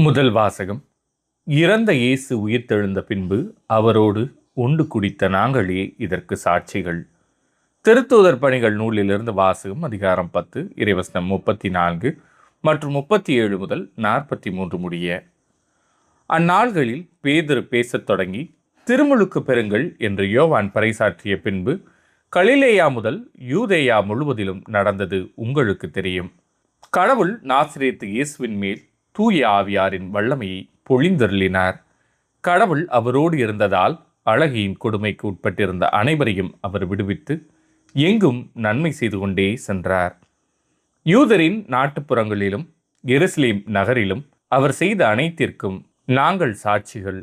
முதல் வாசகம். இறந்த இயேசு உயிர்த்தெழுந்த பின்பு அவரோடு உண்டு குடித்த நாங்களே இதற்கு சாட்சிகள். திருத்தூதர் பணிகள் நூலிலிருந்து வாசகம். அதிகாரம் 10, இறைவசனம் 34 மற்றும் 37 முதல் 43 முடிய. அந்நாள்களில் பேதுரு பேசத் தொடங்கி, திருமுழுக்கு பெறுங்கள் என்று யோவான் பறைசாற்றிய பின்பு கலிலேயா முதல் யூதேயா முழுவதிலும் நடந்தது உங்களுக்கு தெரியும். கடவுள் நாசரேத்து இயேசுவின் மேல் தூய ஆவியாரின் வல்லமையை பொழிந்தருளினார். கடவுள் அவரோடு இருந்ததால் அழகியின் கொடுமைக்கு உட்பட்டிருந்த அனைவரையும் அவர் விடுவித்து எங்கும் நன்மை செய்து கொண்டே சென்றார். யூதரின் நாட்டுப்புறங்களிலும் எருசலேம் நகரிலும் அவர் செய்த அனைத்திற்கும் நாங்கள் சாட்சிகள்.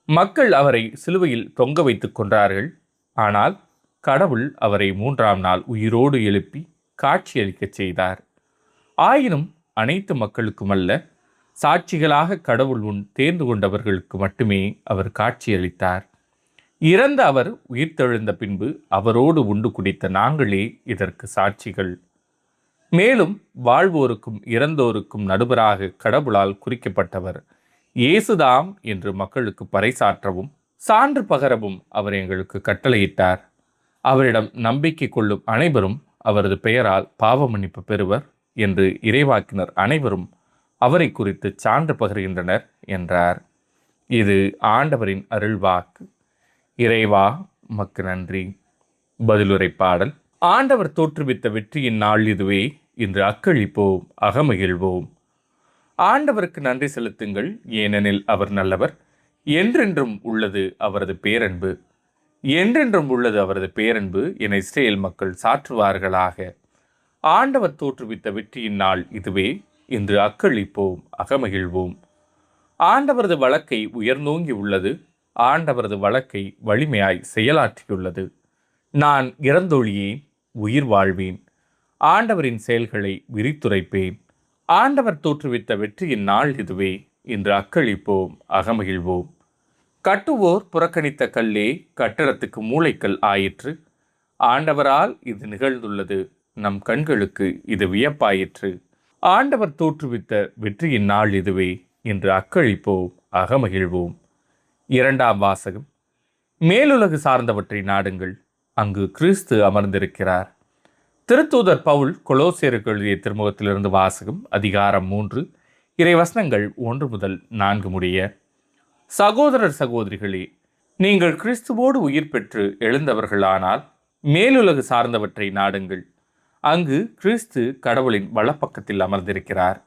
மக்கள் அவரை சிலுவையில் தொங்க வைத்துக் கொன்றார்கள். ஆனால் கடவுள் அவரை 3ஆம் நாள் உயிரோடு எழுப்பி காட்சியளிக்கச் செய்தார். ஆயினும் அனைத்து மக்களுக்குமல்ல, சாட்சிகளாக கடவுள் தேர்ந்து கொண்டவர்களுக்கு மட்டுமே அவர் காட்சியளித்தார். இறந்த அவர் உயிர்த்தெழுந்த பின்பு அவரோடு உண்டு குடித்த நாங்களே இதற்கு சாட்சிகள். மேலும் வாழ்வோருக்கும் இறந்தோருக்கும் நடுவராக கடவுளால் குறிக்கப்பட்டவர் இயேசுதாம் என்று மக்களுக்கு பறைசாற்றவும் சான்று பகரவும் அவர் எங்களுக்கு கட்டளையிட்டார். அவரிடம் நம்பிக்கை கொள்ளும் அனைவரும் அவரது பெயரால் பாவ மன்னிப்பு பெறுவர் என்று இறைவாக்கினர் அனைவரும் அவரை குறித்து சான்று பகர்கின்றனர் என்றார். இது ஆண்டவரின் அருள்வாக்கு. இறைவா உமக்கு நன்றி. பதிலுரை பாடல். ஆண்டவர் தோற்றுவித்த வெற்றியின் நாள் இதுவே, இன்று அக்களிப்போம், அகமகிழ்வோம். ஆண்டவருக்கு நன்றி செலுத்துங்கள், ஏனெனில் அவர் நல்லவர். என்றென்றும் உள்ளது அவரது பேரன்பு. என்றென்றும் உள்ளது அவரது பேரன்பு என இஸ்ரேல் மக்கள் சாற்றுவார்களாக. ஆண்டவர் தோற்றுவித்த வெற்றியின் நாள் இதுவே, இன்று அக்களிப்போம், அகமகிழ்வோம். ஆண்டவரது வழக்கை உயர்ந்தோங்கி உள்ளது. ஆண்டவரது வழக்கை வலிமையாய் செயலாற்றியுள்ளது. நான் இறந்தொழியேன், உயிர் வாழ்வேன். ஆண்டவரின் செயல்களை விரித்துரைப்பேன். ஆண்டவர் தோற்றுவித்த வெற்றியின் நாள் இதுவே, இன்று அக்களிப்போம், அகமகிழ்வோம். கட்டுவோர் புறக்கணித்த கல்லே கட்டடத்துக்கு மூளைக்கல் ஆயிற்று. ஆண்டவரால் இது நிகழ்ந்துள்ளது. நம் கண்களுக்கு இது வியப்பாயிற்று. ஆண்டவர் தோற்றுவித்த வெற்றியின் நாள் இதுவே, இன்று அக்களிப்போம், அகமகிழ்வோம். 2ஆம் வாசகம். மேலுலகு சார்ந்தவற்றை நாடுங்கள், அங்கு கிறிஸ்து அமர்ந்திருக்கிறார். திருத்தூதர் பவுல் கொலோசியருக்கு எழுதிய திருமுகத்திலிருந்து வாசகம். அதிகாரம் 3, இறைவசனங்கள் 1 முதல் 4 முடிய. சகோதரர் சகோதரிகளே, நீங்கள் கிறிஸ்துவோடு உயிர் பெற்று எழுந்தவர்களானால் மேலுலகு சார்ந்தவற்றை நாடுங்கள், அங்கு கிறிஸ்து கடவுளின் வலப்பக்கத்தில் அமர்ந்திருக்கிறார்.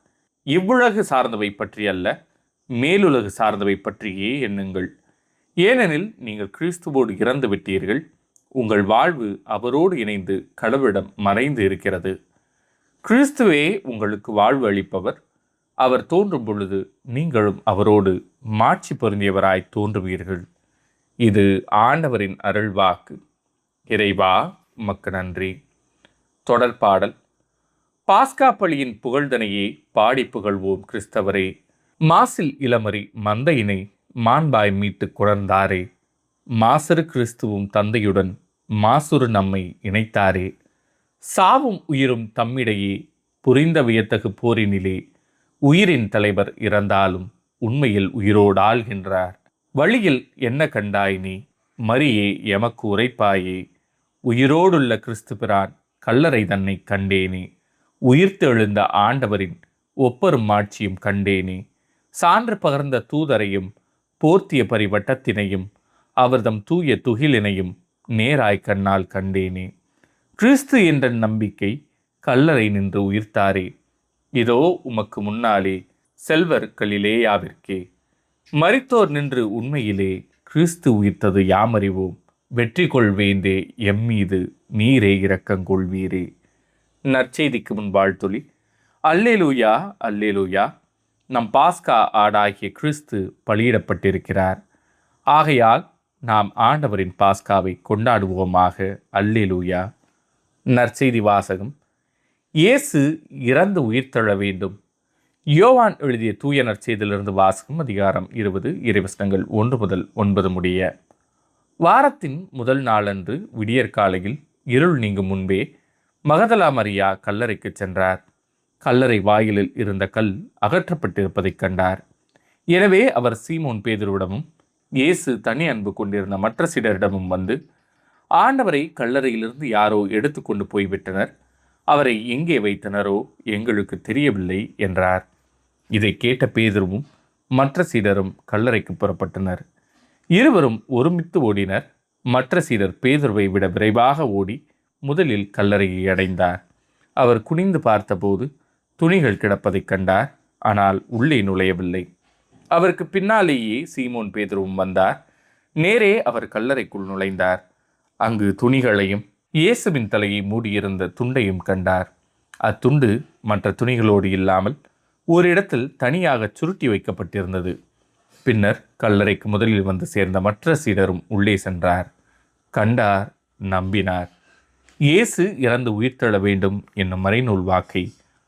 இவ்வுலகு சார்ந்தவை பற்றி அல்ல, மேலுலகு சார்ந்தவை பற்றியே எண்ணுங்கள். ஏனெனில் நீங்கள் கிறிஸ்துவோடு இறந்து விட்டீர்கள். உங்கள் வாழ்வு அவரோடு இணைந்து கடவுளிடம் மறைந்து இருக்கிறது. கிறிஸ்துவே உங்களுக்கு வாழ்வு அளிப்பவர். அவர் தோன்றும் பொழுது நீங்களும் அவரோடு மாட்சி பொருந்தியவராய் தோன்றுவீர்கள். இது ஆண்டவரின் அருள்வாக்கு. இறைவா உமக்கு நன்றி. தொடர்பாடல். பாஸ்கா பலியின் புகழ்தனையே பாடி புகழ்வோம் கிறிஸ்தவரே. மாசில் இளமறி மந்தையினை மாண்பாய் மீட்டு குழந்தாரே. மாசரு கிறிஸ்துவும் தந்தையுடன் மாசுறு நம்மை இணைத்தாரே. சாவும் உயிரும் தம்மிடையே புரிந்த வியத்தகு போரினிலே உயிரின் தலைவர் இறந்தாலும் உண்மையில் உயிரோடு ஆள்கின்றார். வழியில் என்ன கண்டாய் நீ, மரியே எமக்கு உரைப்பாயே. உயிரோடுள்ள கிறிஸ்து பிரான் கல்லறை தன்னை கண்டேனே. உயிர்த்தெழுந்த ஆண்டவரின் ஒப்பரும் மாட்சியும் கண்டேனே. சான்று பகர்ந்த தூதரையும் போர்த்திய பரிவட்டத்தினையும் அவர்தம் தூய துகிலினையும் நேராய் கண்ணால் கண்டேனே. கிறிஸ்து என்ற நம்பிக்கை கல்லறை நின்று உயிர்த்தாரே. இதோ உமக்கு முன்னாலே செல்வர் கலிலேயாவிற்கே. மரித்தோர் நின்று உண்மையிலே கிறிஸ்து உயிர்த்தது யாமறிவோம். வெற்றி கொள்வேந்தே எம்மீது நீரே இரக்கங்கொள்வீரே. நற்செய்திக்கு முன் வாழ்த்துளி. அல்லேலூயா, அல்லேலூயா. நம் பாஸ்கா ஆடாகிய கிறிஸ்து பலியிடப்பட்டிருக்கிறார். ஆகையால் நாம் ஆண்டவரின் பாஸ்காவை கொண்டாடுவோமாக. அல்லேலூயா. நற்செய்தி வாசகம். இயேசு இறந்து உயிர்த்தெழ வேண்டும். யோவான் எழுதிய தூய நற்செய்தியிலிருந்து வாசகம். அதிகாரம் 20, இறைவசனங்கள் 1 முதல் 9 முடிய. வாரத்தின் முதல் நாளன்று விடியற்காலையில் இருள் நீங்கும் முன்பே மகதலா மரியா கல்லறைக்கு சென்றார். கல்லறை வாயிலில் இருந்த கல் அகற்றப்பட்டிருப்பதைக் கண்டார். எனவே அவர் சீமோன் பேதுருவிடமும் இயேசு தனி அன்பு கொண்டிருந்த மற்ற சீடரிடமும் வந்து, ஆண்டவரை கல்லறையிலிருந்து யாரோ எடுத்து கொண்டு போய்விட்டனர், அவரை எங்கே வைத்தனரோ எங்களுக்கு தெரியவில்லை என்றார். இதை கேட்ட பேதுருவும் மற்ற சீடரும் கல்லறைக்கு புறப்பட்டனர். இருவரும் ஒருமித்து ஓடினர். மற்ற சீடர் பேதுருவை விட விரைவாக ஓடி முதலில் கல்லறையை அடைந்தார். அவர் குனிந்து பார்த்தபோது துணிகள் கிடப்பதைக் கண்டார், ஆனால் உள்ளே நுழையவில்லை. அவருக்கு பின்னாலேயே சீமோன் பேதுருவும் வந்தார். நேரே அவர் கல்லறைக்குள் நுழைந்தார். அங்கு துணிகளையும் இயேசுவின் தலையை மூடியிருந்த துண்டையும் கண்டார். அத்துண்டு மற்ற துணிகளோடு இல்லாமல் ஒரு இடத்தில் தனியாக சுருட்டி வைக்கப்பட்டிருந்தது. பின்னர் கல்லறைக்கு முதலில் வந்து சேர்ந்த மற்ற சீடரும் உள்ளே சென்றார். கண்டார், நம்பினார். இயேசு இறந்து உயிர்த்தெழ வேண்டும் என்னும் மறைநூல் வாக்கை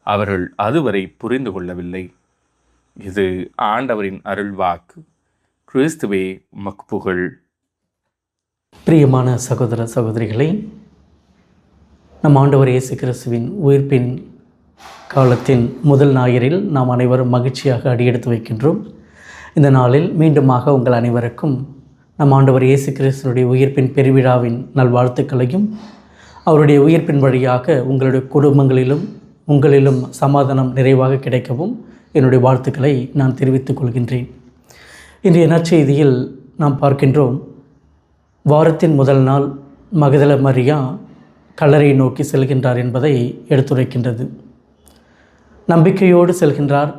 அவர்கள் அதுவரை புரிந்து கொள்ளவில்லை. இது ஆண்டவரின் அருள் வாக்கு. கிறிஸ்துவே உமக்கு புகழ். பிரியமான சகோதர சகோதரிகளை, நம் ஆண்டவர் இயேசு கிறிஸ்துவின் உயிர்ப்பின் காலத்தின் முதல் ஞாயிறில் நாம் அனைவரும் மகிழ்ச்சியாக அடியெடுத்து வைக்கின்றோம். இந்த நாளில் மீண்டுமாக உங்கள் அனைவருக்கும் நம் ஆண்டவர் இயேசு கிறிஸ்துவனுடைய உயிர்ப்பின் பெருவிழாவின் நல்வாழ்த்துக்களையும், அவருடைய உயிர்ப்பின் வழியாக உங்களுடைய குடும்பங்களிலும் உங்களிலும் சமாதானம் நிறைவாக கிடைக்கவும் என்னுடைய வாழ்த்துக்களை நான் தெரிவித்துக் கொள்கின்றேன். இன்றைய நற்செய்தியில் நாம் பார்க்கின்றோம், வாரத்தின் முதல் நாள் மகதல மரியா கல்லறையை நோக்கி செல்கின்றார் என்பதை எடுத்துரைக்கின்றது. நம்பிக்கையோடு செல்கின்றார்.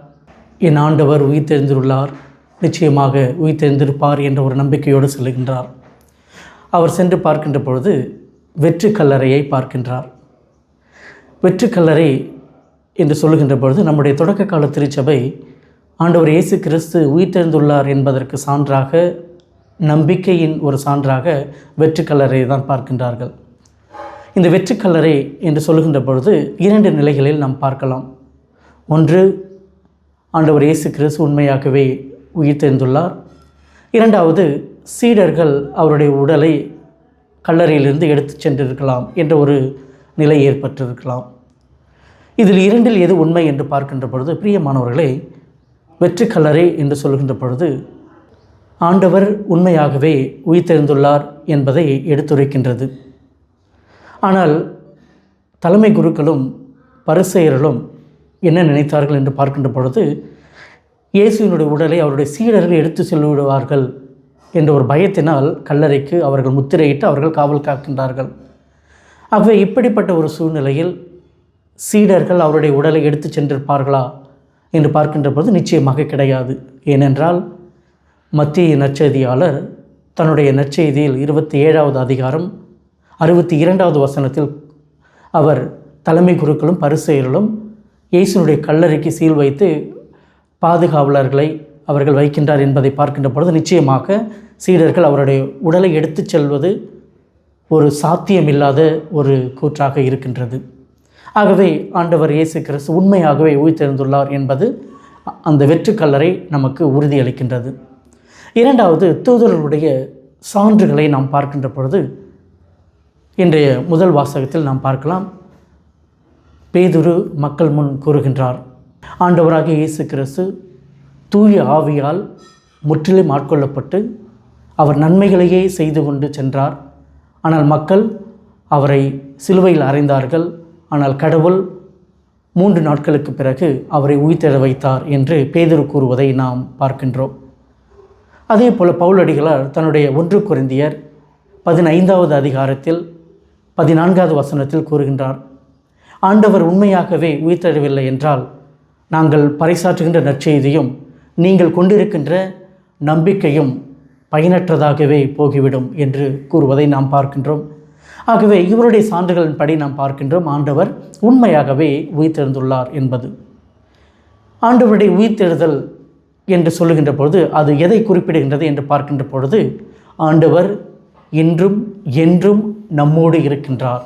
என் ஆண்டவர் உயிர் தெரிந்துள்ளார், நிச்சயமாக உயிர் தெரிந்திருப்பார் என்ற ஒரு நம்பிக்கையோடு செல்கின்றார். அவர் சென்று பார்க்கின்ற பொழுது வெற்று கல்லறையை பார்க்கின்றார். வெற்று கல்லறை என்று சொல்லுகின்ற பொழுது நம்முடைய தொடக்க கால திருச்சபை ஆண்டவர் இயேசு கிறிஸ்து உயிர் தெரிந்துள்ளார் என்பதற்கு சான்றாக, நம்பிக்கையின் ஒரு சான்றாக வெற்று கல்லறை தான் பார்க்கின்றார்கள். இந்த வெற்று கல்லறை என்று சொல்லுகின்ற பொழுது இரண்டு நிலைகளில் நாம் பார்க்கலாம். ஒன்று, ஆண்டவர் இயேசு கிறிஸ்து உண்மையாகவே உயிர் தெரிந்துள்ளார். இரண்டாவது, சீடர்கள் அவருடைய உடலை கல்லறையிலிருந்து எடுத்து சென்றிருக்கலாம் என்ற ஒரு நிலை ஏற்பட்டிருக்கலாம். இதில் இரண்டில் எது உண்மை என்று பார்க்கின்ற பொழுது, பிரியமானவர்களே, வெற்று கல்லறை என்று சொல்கின்ற பொழுது ஆண்டவர் உண்மையாகவே உயிர் தெரிந்துள்ளார் என்பதை எடுத்துரைக்கின்றது. ஆனால் தலைமை குருக்களும் பரிசேயர்களும் என்ன நினைத்தார்கள் என்று பார்க்கின்ற பொழுது, இயேசுவினுடைய உடலை அவருடைய சீடர்கள் எடுத்து செல்லிவிடுவார்கள் என்ற ஒரு பயத்தினால் கல்லறைக்கு அவர்கள் முத்திரையிட்டு அவர்கள் காவல் காக்கின்றார்கள். ஆகவே இப்படிப்பட்ட ஒரு சூழ்நிலையில் சீடர்கள் அவருடைய உடலை எடுத்து சென்றிருப்பார்களா என்று பார்க்கின்ற பொழுது நிச்சயமாக கிடையாது. ஏனென்றால் மத்திய நற்செய்தியாளர் தன்னுடைய நற்செய்தியில் 27வது அதிகாரம் 62வது வசனத்தில் அவர் தலைமை குருக்களும் பரிசேயர்களும் இயேசுனுடைய கல்லறைக்கு சீல் வைத்து பாதுகாவலர்களை அவர்கள் வைக்கின்றார் என்பதை பார்க்கின்ற பொழுது நிச்சயமாக சீடர்கள் அவருடைய உடலை எடுத்து செல்வது ஒரு சாத்தியமில்லாத ஒரு கூற்றாக இருக்கின்றது. ஆகவே ஆண்டவர் இயேசு கிறிஸ்து உண்மையாகவே உயிர் தெரிந்துள்ளார் என்பது அந்த வெற்று கல்லறை நமக்கு உறுதியளிக்கின்றது. இரண்டாவது, தூதர்களுடைய சான்றுகளை நாம் பார்க்கின்ற பொழுது இன்றைய முதல் வாசகத்தில் நாம் பார்க்கலாம். பேதுரு மக்கள் முன் கூறுகின்றார், ஆண்டவராகிய இயேசு கிறிஸ்து தூய ஆவியால் முற்றிலும் ஆட்கொள்ளப்பட்டு அவர் நன்மைகளையே செய்து கொண்டு சென்றார். ஆனால் மக்கள் அவரை சிலுவையில் அறைந்தார்கள். ஆனால் கடவுள் 3 நாட்களுக்கு பிறகு அவரை உயிர்த்தெழ வைத்தார் என்று பேதுரு கூறுவதை நாம் பார்க்கின்றோம். அதே போல் பவுலடிகளார் தன்னுடைய 1 கொரிந்தியர் 15வது அதிகாரத்தில் 14வது வசனத்தில் கூறுகின்றார், ஆண்டவர் உண்மையாகவே உயிர்த்தெழவில்லை என்றால் நாங்கள் பறைசாற்றுகின்ற நற்செய்தியும் நீங்கள் கொண்டிருக்கின்ற நம்பிக்கையும் பயனற்றதாகவே போகிவிடும் என்று கூறுவதை நாம் பார்க்கின்றோம். ஆகவே இவருடைய சான்றுகளின்படி நாம் பார்க்கின்றோம், ஆண்டவர் உண்மையாகவே உயிர்த்தெழுந்துள்ளார் என்பது. ஆண்டவருடைய உயிர்த்தெழுதல் என்று சொல்லுகின்ற பொழுது அது எதை குறிப்பிடுகின்றது என்று பார்க்கின்ற பொழுது, ஆண்டவர் இன்றும் என்றும் நம்மோடு இருக்கின்றார்.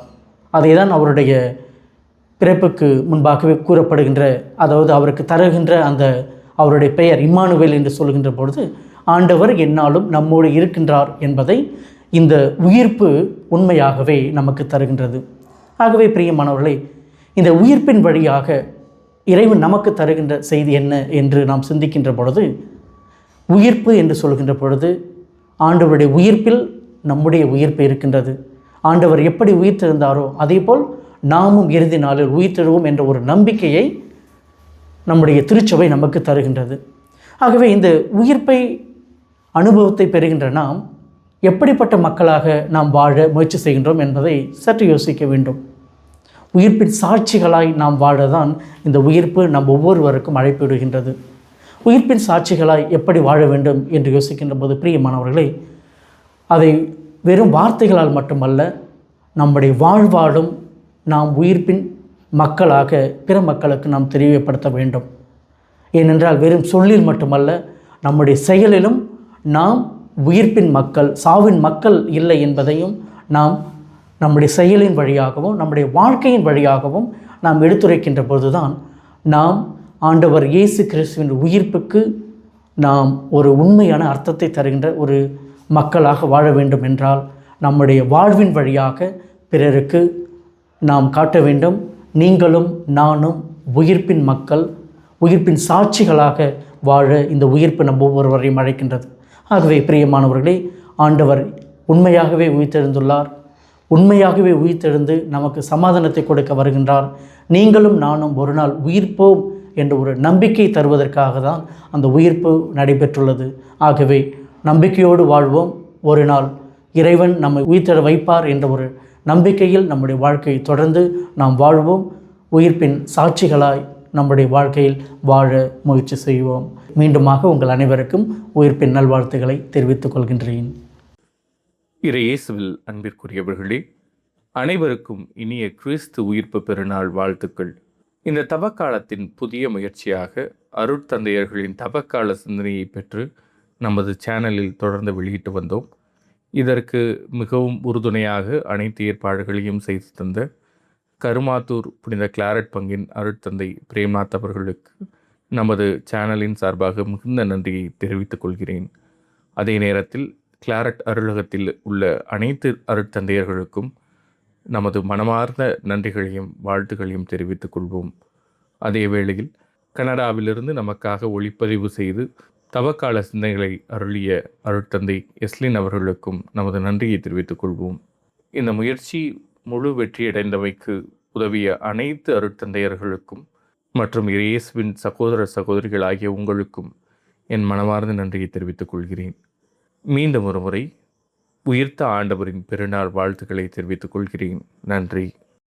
அதை தான் அவருடைய பிறப்புக்கு முன்பாகவே கூறப்படுகின்ற, அதாவது அவருக்கு தருகின்ற அந்த அவருடைய பெயர் இம்மானுவேல் என்று சொல்கின்ற பொழுது ஆண்டவர் எந்நாளும் நம்மோடு இருக்கின்றார் என்பதை இந்த உயிர்ப்பு உண்மையாகவே நமக்கு தருகின்றது. ஆகவே பிரியமானவர்களே, இந்த உயிர்ப்பின் வழியாக இறைவன் நமக்கு தருகின்ற செய்தி என்ன என்று நாம் சிந்திக்கின்ற பொழுது, உயிர்ப்பு என்று சொல்கின்ற பொழுது ஆண்டவருடைய உயிர்ப்பில் நம்முடைய உயிர்ப்பு இருக்கின்றது. ஆண்டவர் எப்படி உயிர்த்தெழுந்தாரோ அதேபோல் நாமும் இறுதி நாளில் உயிர்த்தெழுவோம் என்ற ஒரு நம்பிக்கையை நம்முடைய திருச்சபை நமக்கு தருகின்றது. ஆகவே இந்த உயிர்ப்பை அனுபவத்தை பெறுகின்ற நாம் எப்படிப்பட்ட மக்களாக நாம் வாழ முயற்சி செய்கின்றோம் என்பதை சற்று யோசிக்க வேண்டும். உயிர்ப்பின் சாட்சிகளாய் நாம் வாழதான் இந்த உயிர்ப்பு நம் ஒவ்வொருவருக்கும் அழைப்பு விடுகின்றது. உயிர்ப்பின் சாட்சிகளாய் எப்படி வாழ வேண்டும் என்று யோசிக்கின்ற போது பிரியமானவர்களே, அதை வெறும் வார்த்தைகளால் மட்டுமல்ல, நம்முடைய வாழ்வாலும் நாம் உயிர்ப்பின் மக்களாக பிற மக்களுக்கு நாம் தெரியப்படுத்த வேண்டும். ஏனென்றால் வெறும் சொல்லில் மட்டுமல்ல, நம்முடைய செயலிலும் நாம் உயிர்ப்பின் மக்கள், சாவின் மக்கள் இல்லை என்பதையும் நாம் நம்முடைய செயலின் வழியாகவும் நம்முடைய வாழ்க்கையின் வழியாகவும் நாம் எடுத்துரைக்கின்ற பொழுதுதான் நாம் ஆண்டவர் இயேசு கிறிஸ்துவின் உயிர்ப்புக்கு நாம் ஒரு உண்மையான அர்த்தத்தை தருகின்ற ஒரு மக்களாக வாழ வேண்டும் என்றால் நம்முடைய வாழ்வின் வழியாக பிறருக்கு நாம் காட்ட வேண்டும். நீங்களும் நானும் உயிர்ப்பின் மக்கள், உயிர்ப்பின் சாட்சிகளாக வாழ இந்த உயிர்ப்பு நம் ஒவ்வொருவரையும் அழைக்கின்றது. ஆகவே பிரியமானவர்களே, ஆண்டவர் உண்மையாகவே உயிர்த்தெழுந்துள்ளார். உண்மையாகவே உயிர்த்தெழுந்து நமக்கு சமாதானத்தை கொடுக்க வருகின்றார். நீங்களும் நானும் ஒரு நாள் உயிர்ப்போம் என்ற ஒரு நம்பிக்கை தருவதற்காக தான் அந்த உயிர்ப்பு நடைபெற்றுள்ளது. ஆகவே நம்பிக்கையோடு வாழ்வோம். ஒரு நாள் இறைவன் நம்மை உயிர்த்தெழ வைப்பார் என்ற ஒரு நம்பிக்கையில் நம்முடைய வாழ்க்கையை தொடர்ந்து நாம் வாழ்வோம். உயிர்ப்பின் சாட்சிகளாய் நம்முடைய வாழ்க்கையில் வாழ முயற்சி செய்வோம். மீண்டுமாக உங்கள் அனைவருக்கும் உயிர்ப்பின் நல்வாழ்த்துக்களை தெரிவித்துக் கொள்கின்றேன். இறையேசுவில் அன்பிற்குரியவர்களே, அனைவருக்கும் இனிய கிறிஸ்து உயிர்ப்பு பெருநாள் வாழ்த்துக்கள். இந்த தவக்காலத்தின் புதிய முயற்சியாக அருட்தந்தையர்களின் தவக்கால சிந்தனையை பெற்று நமது சேனலில் தொடர்ந்து வெளியிட்டு வந்தோம். இதற்கு மிகவும் உறுதுணையாக அனைத்து ஏற்பாடுகளையும் செய்து தந்த கருமாத்தூர் புனித கிளாரட் பங்கின் அருட்தந்தை பிரேம்நாத் அவர்களுக்கு நமது சேனலின் சார்பாக மிகுந்த நன்றியை தெரிவித்துக் கொள்கிறேன். அதே நேரத்தில் கிளாரட் அருளகத்தில் உள்ள அனைத்து அருட்தந்தையர்களுக்கும் நமது மனமார்ந்த நன்றிகளையும் வாழ்த்துக்களையும் தெரிவித்துக் கொள்வோம். அதே வேளையில் கனடாவிலிருந்து நமக்காக ஒளிப்பதிவு செய்து தவக்கால சிந்தனைகளை அருளிய அருட்தந்தை எஸ்லின் அவர்களுக்கும் நமது நன்றியை தெரிவித்துக் கொள்வோம். இந்த முயற்சி முழு வெற்றியடைந்தமைக்கு உதவிய அனைத்து அருட்தந்தையர்களுக்கும் மற்றும் இயேசுவின் சகோதர சகோதரிகள் ஆகிய உங்களுக்கும் என் மனமார்ந்த நன்றியை தெரிவித்துக் கொள்கிறேன். மீண்டும் ஒரு முறை உயிர்த்த ஆண்டவரின் பெருநாள் வாழ்த்துக்களை தெரிவித்துக் கொள்கிறேன். நன்றி.